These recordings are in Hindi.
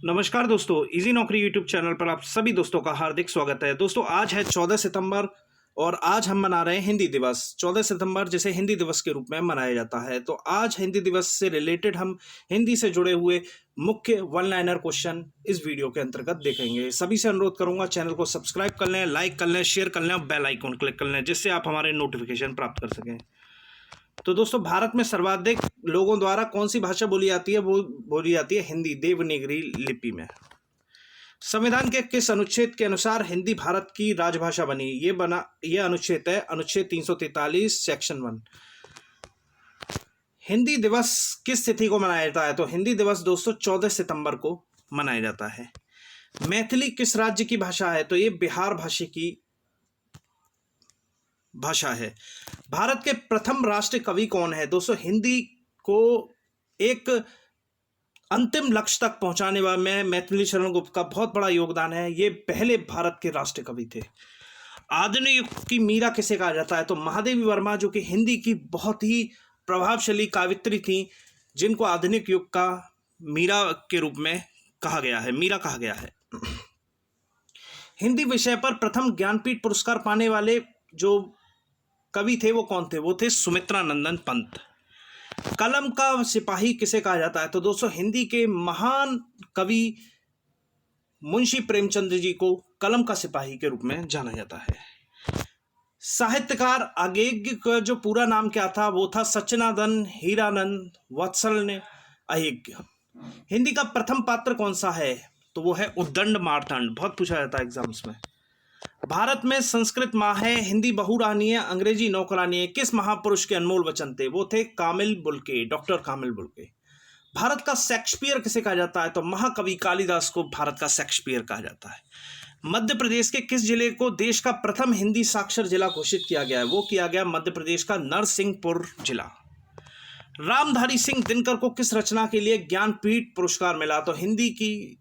नमस्कार दोस्तों, इजी नौकरी यूट्यूब चैनल पर आप सभी दोस्तों का हार्दिक स्वागत है। दोस्तों आज है 14 सितंबर और आज हम मना रहे हैं हिंदी दिवस। 14 सितंबर जिसे हिंदी दिवस के रूप में मनाया जाता है। तो आज हिंदी दिवस से रिलेटेड हम हिंदी से जुड़े हुए मुख्य वन लाइनर क्वेश्चन इस वीडियो के अंतर्गत देखेंगे। सभी से अनुरोध करूंगा चैनल को सब्सक्राइब कर लें, लाइक कर लें, शेयर कर लें और बेल आइकन क्लिक कर लें जिससे आप हमारे नोटिफिकेशन प्राप्त कर सकें। तो दोस्तों भारत में सर्वाधिक लोगों द्वारा कौन सी भाषा बोली जाती है? वो बोली जाती है हिंदी, देवनागरी लिपि में। संविधान के किस अनुच्छेद के अनुसार हिंदी भारत की राजभाषा बनी? ये अनुच्छेद है अनुच्छेद 343 सेक्शन 1। हिंदी दिवस किस तिथि को मनाया जाता है? तो हिंदी दिवस दोस्तों 14 सितंबर को मनाया जाता है। मैथिली किस राज्य की भाषा है? तो ये बिहार भाषा की भाषा है। भारत के प्रथम राष्ट्रीय कवि कौन है? दोस्तों हिंदी को एक अंतिम लक्ष्य तक पहुंचाने में मैथिली शरण गुप्त का बहुत बड़ा योगदान है। ये पहले भारत के राष्ट्रीय कवि थे। आधुनिक युग की मीरा किसे कहा जाता है? तो महादेवी वर्मा, जो कि हिंदी की बहुत ही प्रभावशाली कावित्री थी, जिनको आधुनिक युग का मीरा के रूप में कहा गया है, मीरा कहा गया है। हिंदी विषय पर प्रथम ज्ञानपीठ पुरस्कार पाने वाले जो कवि थे वो कौन थे? वो थे सुमित्रा नंदन पंत। कलम का सिपाही किसे कहा जाता है? तो दोस्तों हिंदी के महान कवि मुंशी प्रेमचंद जी को कलम का सिपाही के रूप में जाना जाता है। साहित्यकार अगेग्य का जो पूरा नाम क्या था? वो था सच्चिदानंद हीरानंद वत्सल अयेग्य। हिंदी का प्रथम पात्र कौन सा है? तो वो है उद्दंड मार्तंड। बहुत पूछा जाता है एग्जाम्स में। भारत में संस्कृत माँ है, हिंदी बहुरानी है, अंग्रेजी नौकरानी है। किस महापुरुष के अनमोल वचन थे? वो थे कामिल बुल्के, डॉक्टर कामिल बुल्के। भारत का शेक्सपियर किसे कहा जाता है? तो महाकवि कालिदास को भारत का शेक्सपियर कहा जाता है। मध्य प्रदेश के किस जिले को देश का प्रथम हिंदी साक्षर जिला घोषित किया गया है? वो किया गया मध्य प्रदेश का नरसिंहपुर जिला। रामधारी सिंह दिनकर को किस रचना के लिए ज्ञानपीठ पुरस्कार मिला? तो हिंदी की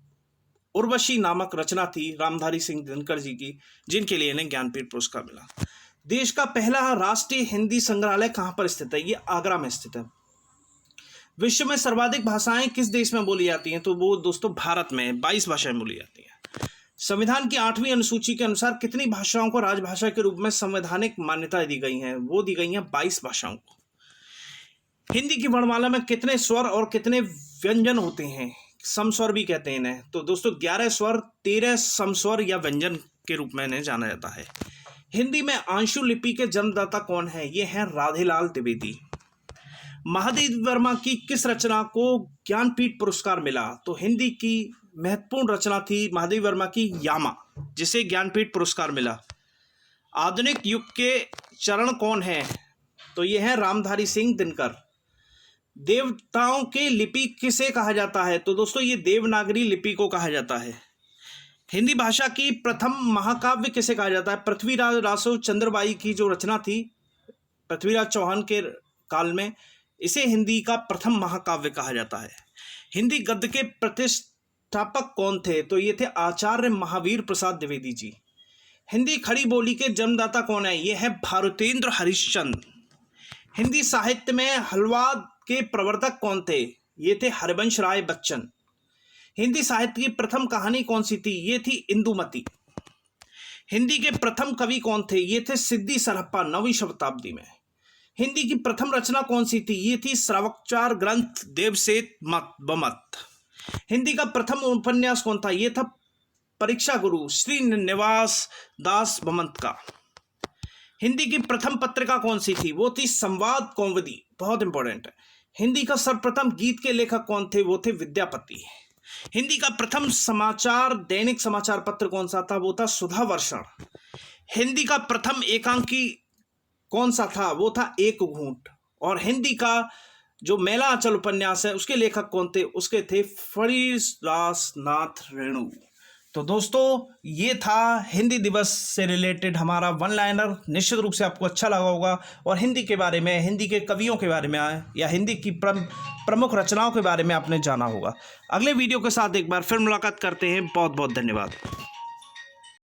उर्वशी नामक रचना थी रामधारी सिंह दिनकर जी की, जिनके लिए इन्हें ज्ञानपीठ पुरस्कार मिला। देश का पहला राष्ट्रीय हिंदी संग्रहालय कहां पर स्थित है? ये आगरा में स्थित है। विश्व में सर्वाधिक भाषाएं किस देश में बोली जाती हैं? तो वो दोस्तों भारत में 22 भाषाएं बोली जाती हैं। संविधान की 8वीं अनुसूची के अनुसार कितनी भाषाओं को राजभाषा के रूप में संवैधानिक मान्यता दी गई है? वो दी गई है 22 भाषाओं को। हिंदी की वर्णमाला में कितने स्वर और कितने व्यंजन होते हैं? समस्वर भी कहते हैं इन्हें। तो दोस्तों 11 स्वर, 13 समस्वर या व्यंजन के रूप में इन्हें जाना जाता है। हिंदी में आंशु लिपि के जन्मदाता कौन है? ये हैं राधेलाल द्विवेदी। महादेवी वर्मा की किस रचना को ज्ञानपीठ पुरस्कार मिला? तो हिंदी की महत्वपूर्ण रचना थी महादेवी वर्मा की यामा, जिसे ज्ञानपीठ पुरस्कार मिला। आधुनिक युग के चरण कौन है? तो ये है रामधारी सिंह दिनकर। देवताओं की लिपि किसे कहा जाता है? तो दोस्तों ये देवनागरी लिपि को कहा जाता है। हिंदी भाषा की प्रथम महाकाव्य किसे कहा जाता है? पृथ्वीराज रासो चंद्रबाई की जो रचना थी पृथ्वीराज चौहान के काल में, इसे हिंदी का प्रथम महाकाव्य कहा जाता है। हिंदी गद्य के प्रतिष्ठापक कौन थे? तो ये थे आचार्य महावीर प्रसाद द्विवेदी जी। हिंदी खड़ी बोली के जन्मदाता कौन है? ये है भारतेंद्र हरिश्चंद्र। हिंदी साहित्य में हलवा के प्रवर्तक कौन थे? ये थे हरिवंश राय बच्चन। हिंदी साहित्य की प्रथम कहानी कौन सी थी? ये थी इंदुमती। हिंदी के प्रथम कवि कौन थे? ये थे सिद्दी सरहप्पा 9वीं शताब्दी में। हिंदी की प्रथम रचना कौन सी थी? ये थी श्रावकोच्चार ग्रंथ देवसेत बमत। हिंदी का प्रथम उपन्यास कौन था? ये था परीक्षा गुरु श्रीनिवास दास बमंत का। हिंदी की प्रथम पत्रिका कौन सी थी? वो थी संवाद कौमुदी, बहुत इंपॉर्टेंट है। हिंदी का सर्वप्रथम गीत के लेखक कौन थे? वो थे विद्यापति। हिंदी का प्रथम समाचार दैनिक समाचार पत्र कौन सा था? वो था सुधा वर्षण। हिंदी का प्रथम एकांकी कौन सा था? वो था एक घूंट। और हिंदी का जो मेला आंचल उपन्यास है उसके लेखक कौन थे? उसके थे फणिदास नाथ रेणु। तो दोस्तों ये था हिंदी दिवस से रिलेटेड हमारा वन लाइनर। निश्चित रूप से आपको अच्छा लगा होगा और हिंदी के बारे में, हिंदी के कवियों के बारे में या हिंदी की प्रमुख रचनाओं के बारे में आपने जाना होगा। अगले वीडियो के साथ एक बार फिर मुलाकात करते हैं। बहुत बहुत धन्यवाद।